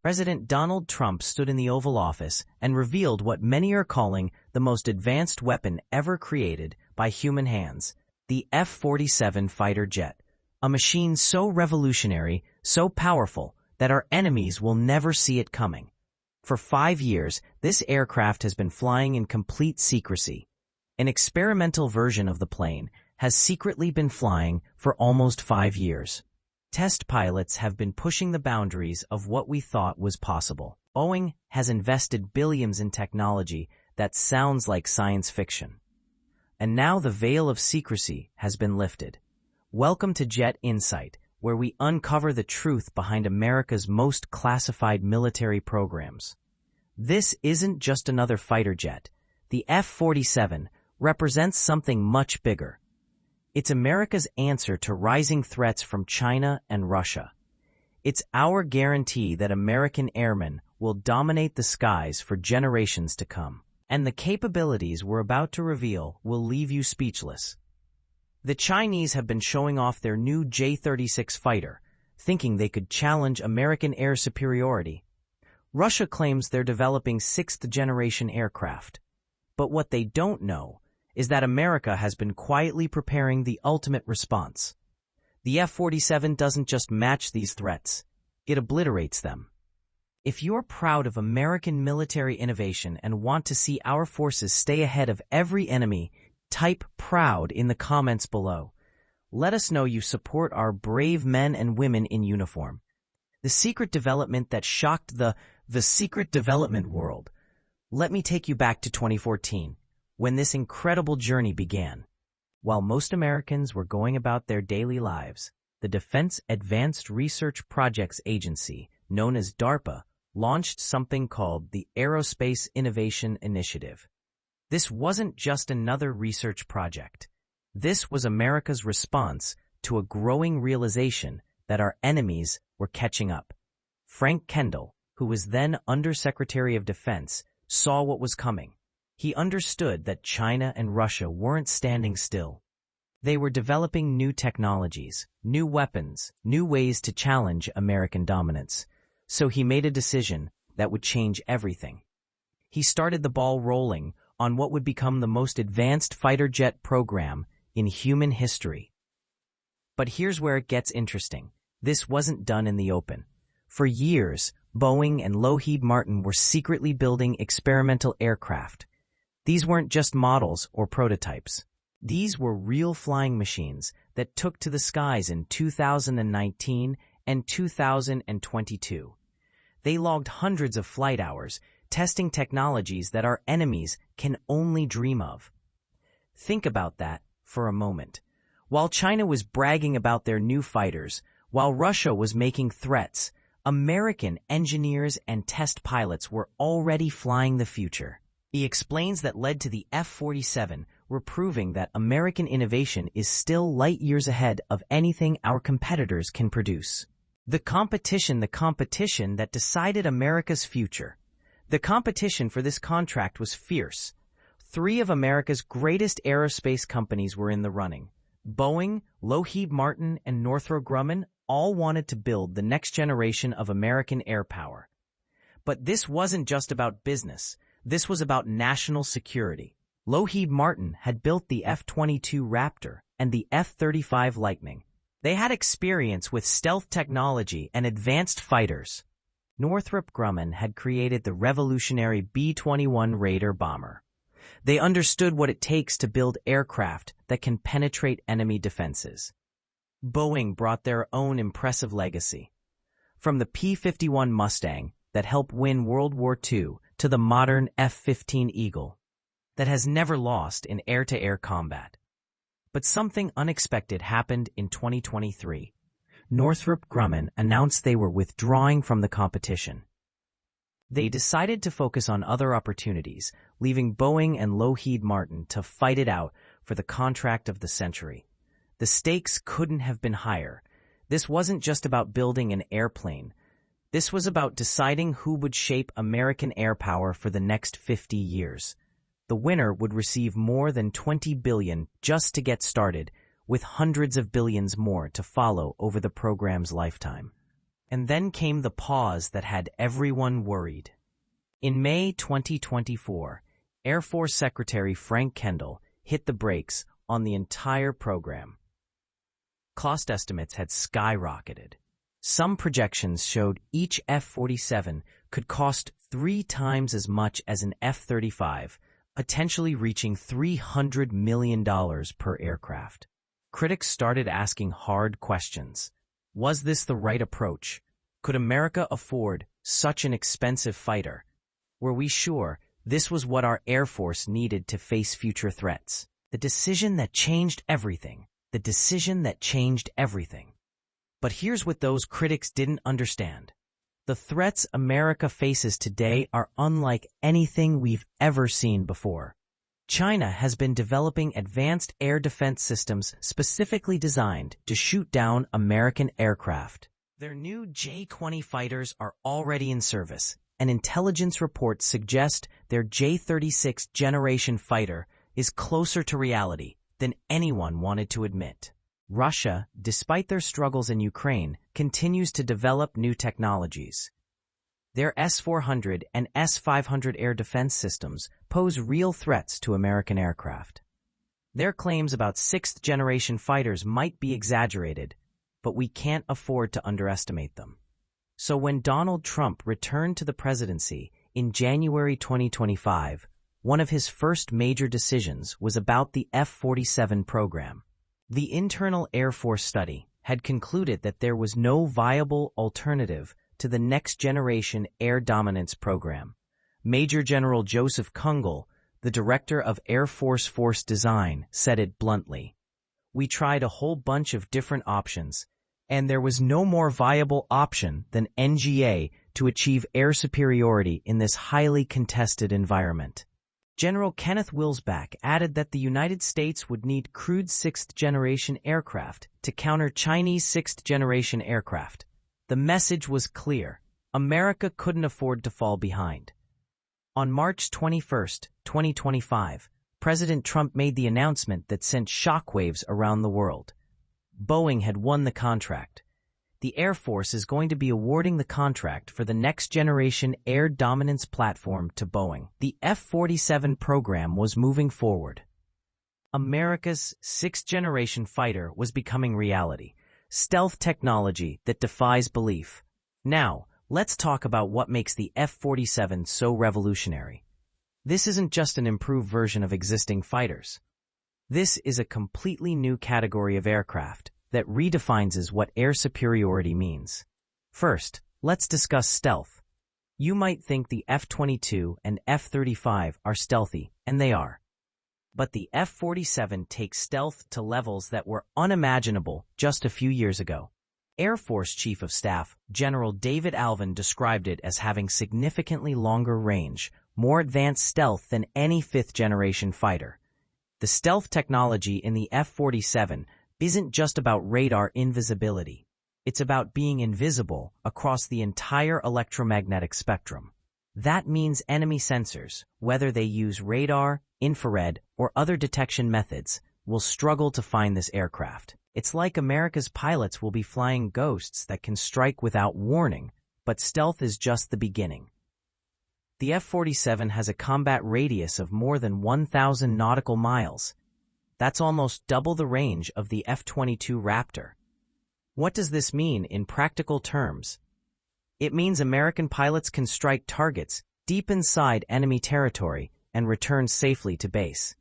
President Donald Trump stood in the Oval Office and revealed what many are calling the most advanced weapon ever created by human hands, the F-47 fighter jet, a machine so revolutionary, so powerful, that our enemies will never see it coming. For 5 years, this aircraft has been flying in complete secrecy. An experimental version of the plane has secretly been flying for almost 5 years. Test pilots have been pushing the boundaries of what we thought was possible. Boeing has invested billions in technology that sounds like science fiction. And now the veil of secrecy has been lifted. Welcome to Jet Insight, where we uncover the truth behind America's most classified military programs. This isn't just another fighter jet. The F-47 represents something much bigger. It's America's answer to rising threats from China and Russia. It's our guarantee that American airmen will dominate the skies for generations to come. And the capabilities we're about to reveal will leave you speechless. The Chinese have been showing off their new J-36 fighter, thinking they could challenge American air superiority. Russia claims they're developing sixth-generation aircraft. But what they don't know is that America has been quietly preparing the ultimate response. The F-47 doesn't just match these threats, it obliterates them. If you're proud of American military innovation and want to see our forces stay ahead of every enemy, type "proud" in the comments below. Let us know you support our brave men and women in uniform. The secret development that shocked the secret development world. Let me take you back to 2014, when this incredible journey began. While most Americans were going about their daily lives, the Defense Advanced Research Projects Agency, known as DARPA, launched something called the Aerospace Innovation Initiative. This wasn't just another research project. This was America's response to a growing realization that our enemies were catching up. Frank Kendall, who was then Undersecretary of Defense, saw what was coming. He understood that China and Russia weren't standing still. They were developing new technologies, new weapons, new ways to challenge American dominance. So he made a decision that would change everything. He started the ball rolling on what would become the most advanced fighter jet program in human history. But here's where it gets interesting. This wasn't done in the open. For years, Boeing and Lockheed Martin were secretly building experimental aircraft. These weren't just models or prototypes. These were real flying machines that took to the skies in 2019 and 2022. They logged hundreds of flight hours, testing technologies that our enemies can only dream of. Think about that for a moment. While China was bragging about their new fighters, while Russia was making threats, American engineers and test pilots were already flying the future. He explains that led to the F-47 were proving that American innovation is still light years ahead of anything our competitors can produce. The competition that decided America's future. The competition for this contract was fierce. 3 of America's greatest aerospace companies were in the running. Boeing, Lockheed Martin, and Northrop Grumman all wanted to build the next generation of American air power. But this wasn't just about business. This was about national security. Lockheed Martin had built the F-22 Raptor and the F-35 Lightning. They had experience with stealth technology and advanced fighters. Northrop Grumman had created the revolutionary B-21 Raider bomber. They understood what it takes to build aircraft that can penetrate enemy defenses. Boeing brought their own impressive legacy. From the P-51 Mustang that helped win World War II to the modern F-15 Eagle that has never lost in air-to-air combat. But something unexpected happened in 2023. Northrop Grumman announced they were withdrawing from the competition. They decided to focus on other opportunities, leaving Boeing and Lockheed Martin to fight it out for the contract of the century. The stakes couldn't have been higher. This wasn't just about building an airplane. This was about deciding who would shape American air power for the next 50 years. The winner would receive more than $20 billion just to get started, with hundreds of billions more to follow over the program's lifetime. And then came the pause that had everyone worried. In May 2024, Air Force Secretary Frank Kendall hit the brakes on the entire program. Cost estimates had skyrocketed. Some projections showed each F-47 could cost 3 times as much as an F-35, potentially reaching $300 million per aircraft. Critics started asking hard questions. Was this the right approach? Could America afford such an expensive fighter? Were we sure this was what our Air Force needed to face future threats? The decision that changed everything. The decision that changed everything. But here's what those critics didn't understand. The threats America faces today are unlike anything we've ever seen before. China has been developing advanced air defense systems specifically designed to shoot down American aircraft. Their new J-20 fighters are already in service, and intelligence reports suggest their J-36 generation fighter is closer to reality than anyone wanted to admit. Russia, despite their struggles in Ukraine, continues to develop new technologies. Their S-400 and S-500 air defense systems pose real threats to American aircraft. Their claims about sixth-generation fighters might be exaggerated, but we can't afford to underestimate them. So when Donald Trump returned to the presidency in January 2025, one of his first major decisions was about the F-47 program. The internal Air Force study had concluded that there was no viable alternative to the next-generation air dominance program. Major General Joseph Kungle, the director of Air Force Design, said it bluntly. We tried a whole bunch of different options, and there was no more viable option than NGA to achieve air superiority in this highly contested environment. General Kenneth Wilsback added that the United States would need crewed sixth-generation aircraft to counter Chinese sixth-generation aircraft. The message was clear. America couldn't afford to fall behind. On March 21, 2025, President Trump made the announcement that sent shockwaves around the world. Boeing had won the contract. The Air Force is going to be awarding the contract for the next-generation air dominance platform to Boeing. The F-47 program was moving forward. America's sixth-generation fighter was becoming reality, stealth technology that defies belief. Now, let's talk about what makes the F-47 so revolutionary. This isn't just an improved version of existing fighters. This is a completely new category of aircraft that redefines what air superiority means. First, let's discuss stealth. You might think the F-22 and F-35 are stealthy, and they are. But the F-47 takes stealth to levels that were unimaginable just a few years ago. Air Force Chief of Staff General David Alvin described it as having significantly longer range, more advanced stealth than any fifth-generation fighter. The stealth technology in the F-47 isn't just about radar invisibility. It's about being invisible across the entire electromagnetic spectrum. That means enemy sensors, whether they use radar, infrared, or other detection methods, will struggle to find this aircraft. It's like America's pilots will be flying ghosts that can strike without warning, but stealth is just the beginning. The F-47 has a combat radius of more than 1,000 nautical miles. That's almost double the range of the F-22 Raptor. What does this mean in practical terms? It means American pilots can strike targets deep inside enemy territory and return safely to base.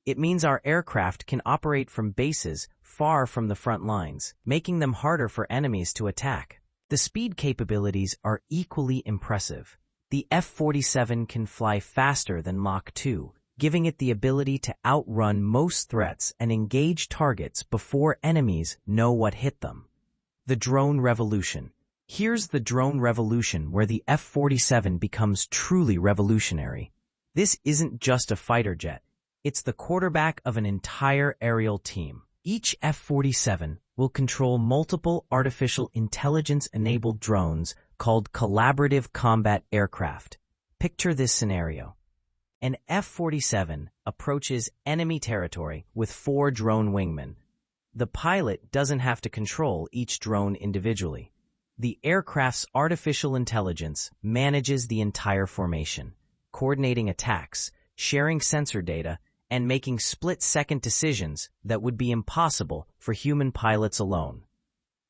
It means our aircraft can operate from bases far from the front lines, making them harder for enemies to attack. The speed capabilities are equally impressive. The F-47 can fly faster than Mach 2, giving it the ability to outrun most threats and engage targets before enemies know what hit them. The drone revolution. Here's the drone revolution where the F-47 becomes truly revolutionary. This isn't just a fighter jet. It's the quarterback of an entire aerial team. Each F-47 will control multiple artificial intelligence-enabled drones called collaborative combat aircraft. Picture this scenario. An F-47 approaches enemy territory with 4 drone wingmen. The pilot doesn't have to control each drone individually. The aircraft's artificial intelligence manages the entire formation, coordinating attacks, sharing sensor data, and making split-second decisions that would be impossible for human pilots alone.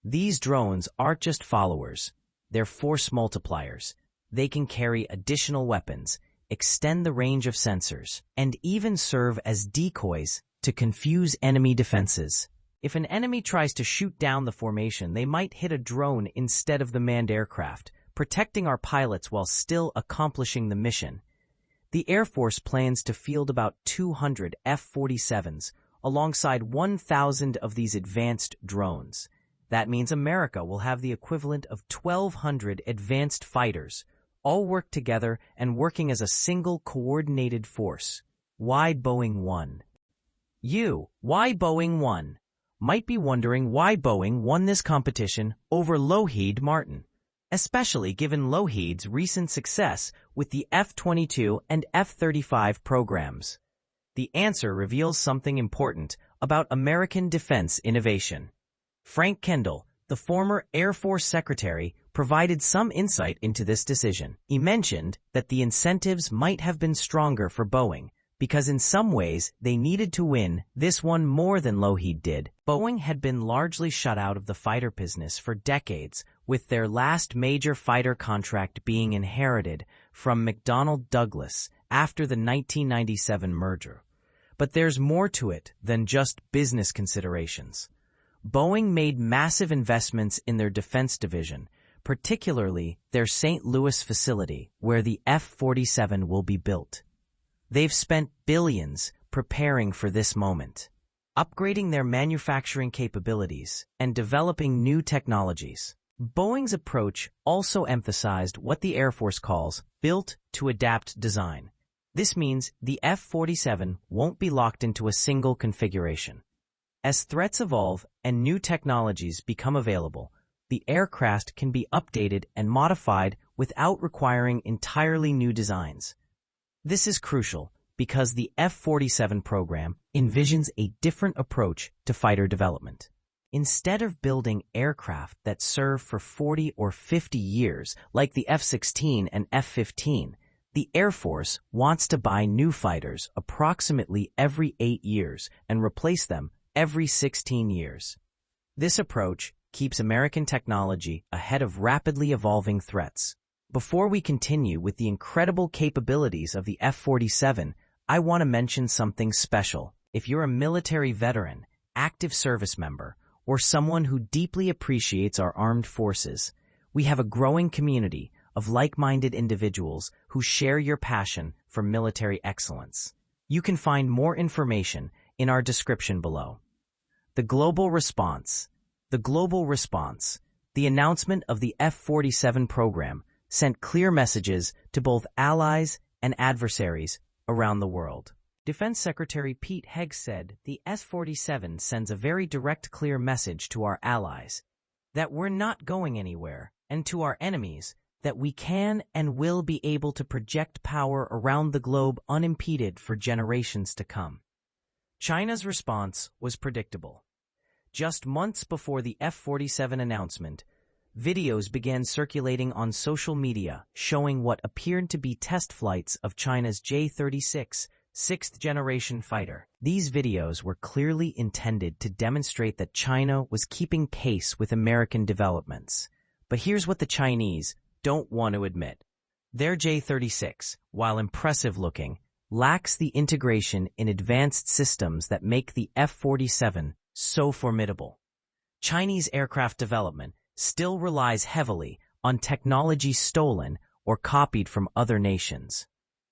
These drones aren't just followers, they're force multipliers. They can carry additional weapons, extend the range of sensors, and even serve as decoys to confuse enemy defenses. If an enemy tries to shoot down the formation, they might hit a drone instead of the manned aircraft, protecting our pilots while still accomplishing the mission. The Air Force plans to field about 200 F-47s, alongside 1,000 of these advanced drones. That means America will have the equivalent of 1,200 advanced fighters, all work together and working as a single coordinated force. Why Boeing won? Why Boeing won? Might be wondering why Boeing won this competition over Lockheed Martin, especially given Lockheed's recent success with the F-22 and F-35 programs. The answer reveals something important about American defense innovation. Frank Kendall, the former Air Force Secretary, provided some insight into this decision. He mentioned that the incentives might have been stronger for Boeing, because in some ways they needed to win this one more than Lockheed did. Boeing had been largely shut out of the fighter business for decades, with their last major fighter contract being inherited from McDonnell Douglas after the 1997 merger. But there's more to it than just business considerations. Boeing made massive investments in their defense division, particularly their St. Louis facility, where the F-47 will be built. They've spent billions preparing for this moment, upgrading their manufacturing capabilities and developing new technologies. Boeing's approach also emphasized what the Air Force calls built-to-adapt design. This means the F-47 won't be locked into a single configuration. As threats evolve and new technologies become available, the aircraft can be updated and modified without requiring entirely new designs. This is crucial because the F-47 program envisions a different approach to fighter development. Instead of building aircraft that serve for 40 or 50 years, like the F-16 and F-15, the Air Force wants to buy new fighters approximately every 8 years and replace them every 16 years. This approach keeps American technology ahead of rapidly evolving threats. Before we continue with the incredible capabilities of the F-47, I want to mention something special. If you're a military veteran, active service member, or someone who deeply appreciates our armed forces, we have a growing community of like-minded individuals who share your passion for military excellence. You can find more information in our description below. The global response. The announcement of the F-47 program sent clear messages to both allies and adversaries around the world. Defense Secretary Pete Hegg said the F-47 sends a very direct, clear message to our allies that we're not going anywhere, and to our enemies that we can and will be able to project power around the globe unimpeded for generations to come. China's response was predictable. Just months before the F-47 announcement, videos began circulating on social media showing what appeared to be test flights of China's J-36 sixth-generation fighter. These videos were clearly intended to demonstrate that China was keeping pace with American developments. But here's what the Chinese don't want to admit. Their J-36, while impressive-looking, lacks the integration in advanced systems that make the F-47 so formidable. Chinese aircraft development still relies heavily on technology stolen or copied from other nations.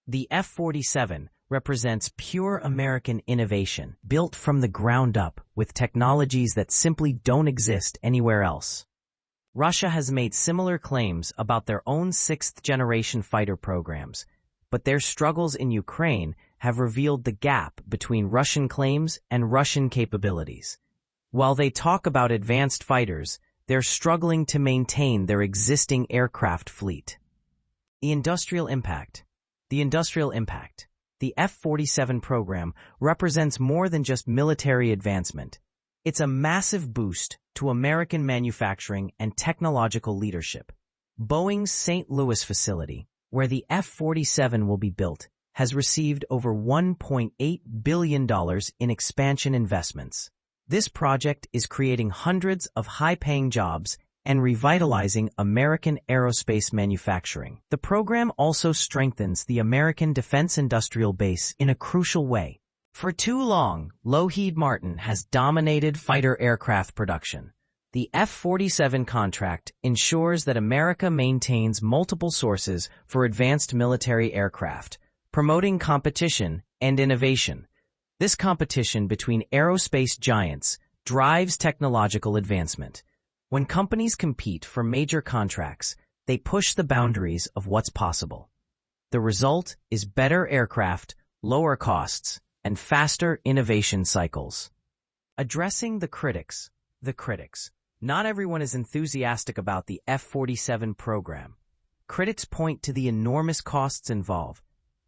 The F-47 represents pure American innovation, built from the ground up with technologies that simply don't exist anywhere else. Russia has made similar claims about their own sixth-generation fighter programs, but their struggles in Ukraine have revealed the gap between Russian claims and Russian capabilities. While they talk about advanced fighters, they're struggling to maintain their existing aircraft fleet. The industrial impact. The F-47 program represents more than just military advancement. It's a massive boost to American manufacturing and technological leadership. Boeing's St. Louis facility, where the F-47 will be built, has received over $1.8 billion in expansion investments. This project is creating hundreds of high-paying jobs and revitalizing American aerospace manufacturing. The program also strengthens the American defense industrial base in a crucial way. For too long, Lockheed Martin has dominated fighter aircraft production. The F-47 contract ensures that America maintains multiple sources for advanced military aircraft, promoting competition and innovation. This competition between aerospace giants drives technological advancement. When companies compete for major contracts, they push the boundaries of what's possible. The result is better aircraft, lower costs, and faster innovation cycles. Addressing the critics. Not everyone is enthusiastic about the F-47 program. Critics point to the enormous costs involved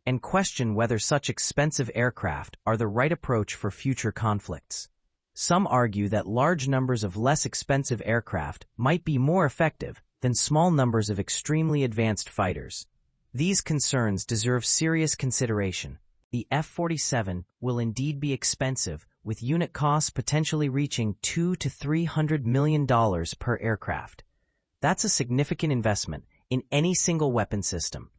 and question whether such expensive aircraft are the right approach for future conflicts. Some argue that large numbers of less expensive aircraft might be more effective than small numbers of extremely advanced fighters. These concerns deserve serious consideration. The F-47 will indeed be expensive, with unit costs potentially reaching $200 to $300 million per aircraft. That's a significant investment in any single weapon system.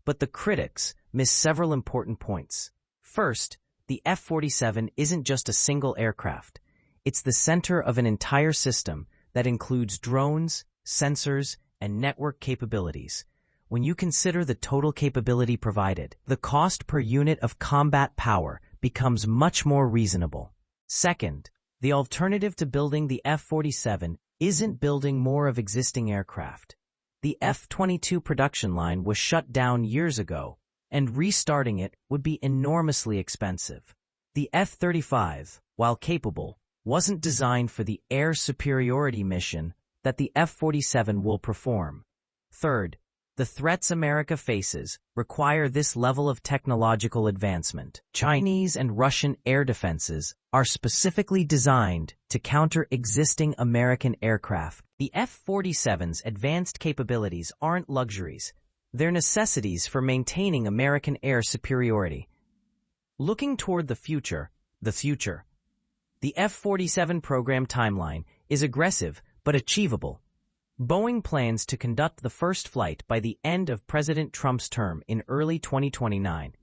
But the critics miss several important points. First, the F-47 isn't just a single aircraft. It's the center of an entire system that includes drones, sensors, and network capabilities. When you consider the total capability provided, the cost per unit of combat power becomes much more reasonable. Second, the alternative to building the F-47 isn't building more of existing aircraft. The F-22 production line was shut down years ago, and restarting it would be enormously expensive. The F-35, while capable, wasn't designed for the air superiority mission that the F-47 will perform. Third, the threats America faces require this level of technological advancement. Chinese and Russian air defenses are specifically designed to counter existing American aircraft. The F-47's advanced capabilities aren't luxuries. They're necessities for maintaining American air superiority. Looking toward the future, the F-47 program timeline is aggressive but achievable. Boeing plans to conduct the first flight by the end of President Trump's term in early 2029.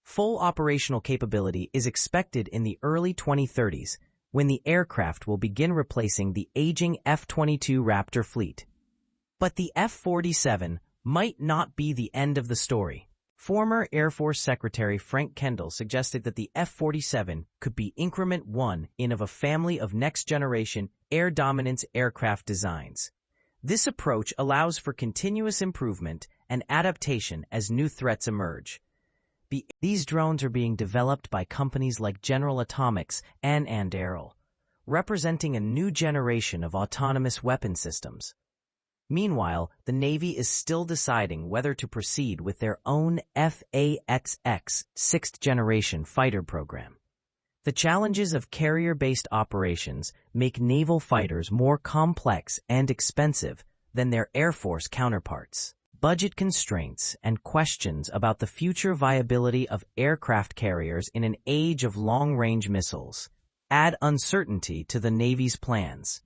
Full operational capability is expected in the early 2030s, when the aircraft will begin replacing the aging F-22 Raptor fleet. But the F-47 might not be the end of the story. Former Air Force Secretary Frank Kendall suggested that the F-47 could be increment one in of a family of next-generation air dominance aircraft designs. This approach allows for continuous improvement and adaptation as new threats emerge. These drones are being developed by companies like General Atomics and Anduril, representing a new generation of autonomous weapon systems. Meanwhile, the Navy is still deciding whether to proceed with their own F/A-XX sixth-generation fighter program. The challenges of carrier-based operations make naval fighters more complex and expensive than their Air Force counterparts. Budget constraints and questions about the future viability of aircraft carriers in an age of long-range missiles add uncertainty to the Navy's plans.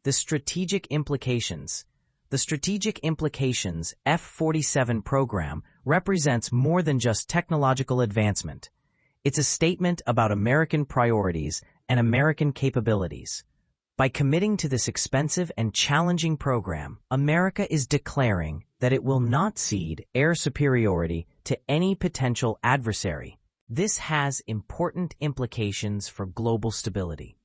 The strategic implications F-47 program represents more than just technological advancement. It's a statement about American priorities and American capabilities. By committing to this expensive and challenging program, America is declaring that it will not cede air superiority to any potential adversary. This has important implications for global stability.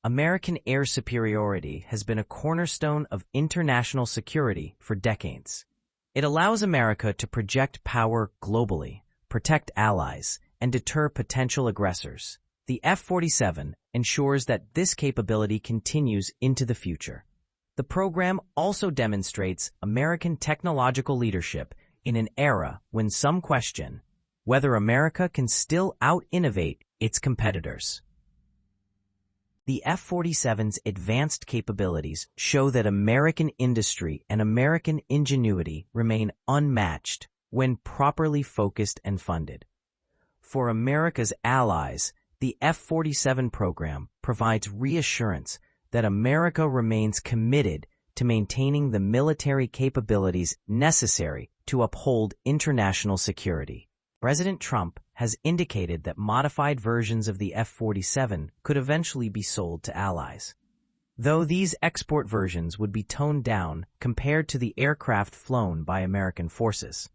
American air superiority has been a cornerstone of international security for decades. It allows America to project power globally, protect allies, and deter potential aggressors. The F-47 ensures that this capability continues into the future. The program also demonstrates American technological leadership in an era when some question whether America can still out-innovate its competitors. The F-47's advanced capabilities show that American industry and American ingenuity remain unmatched when properly focused and funded. For America's allies, the F-47 program provides reassurance that America remains committed to maintaining the military capabilities necessary to uphold international security. President Trump has indicated that modified versions of the F-47 could eventually be sold to allies. Though these export versions would be toned down compared to the aircraft flown by American forces.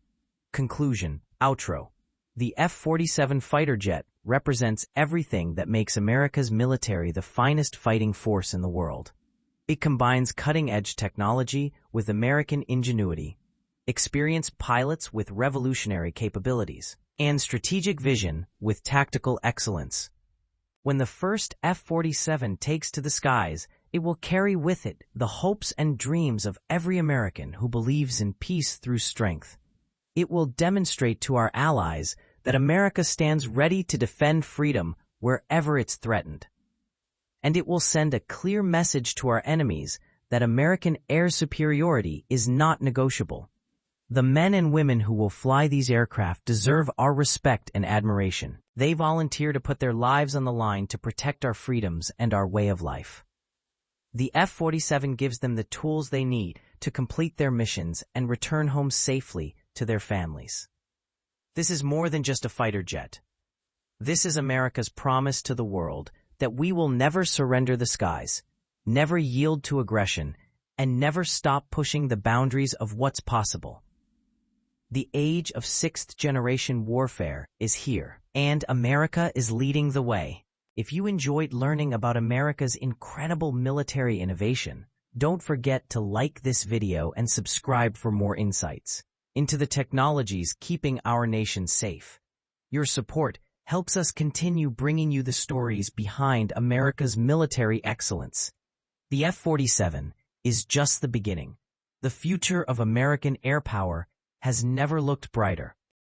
Conclusion. Outro. The F-47 fighter jet represents everything that makes America's military the finest fighting force in the world. It combines cutting-edge technology with American ingenuity, experienced pilots with revolutionary capabilities, and strategic vision with tactical excellence. When the first F-47 takes to the skies, it will carry with it the hopes and dreams of every American who believes in peace through strength. It will demonstrate to our allies that America stands ready to defend freedom wherever it's threatened. And it will send a clear message to our enemies that American air superiority is not negotiable. The men and women who will fly these aircraft deserve our respect and admiration. They volunteer to put their lives on the line to protect our freedoms and our way of life. The F-47 gives them the tools they need to complete their missions and return home safely to their families. This is more than just a fighter jet. This is America's promise to the world that we will never surrender the skies, never yield to aggression, and never stop pushing the boundaries of what's possible. The age of sixth-generation warfare is here, and America is leading the way. If you enjoyed learning about America's incredible military innovation, don't forget to like this video and subscribe for more insights into the technologies keeping our nation safe. Your support helps us continue bringing you the stories behind America's military excellence. The F-47 is just the beginning. The future of American air power has never looked brighter.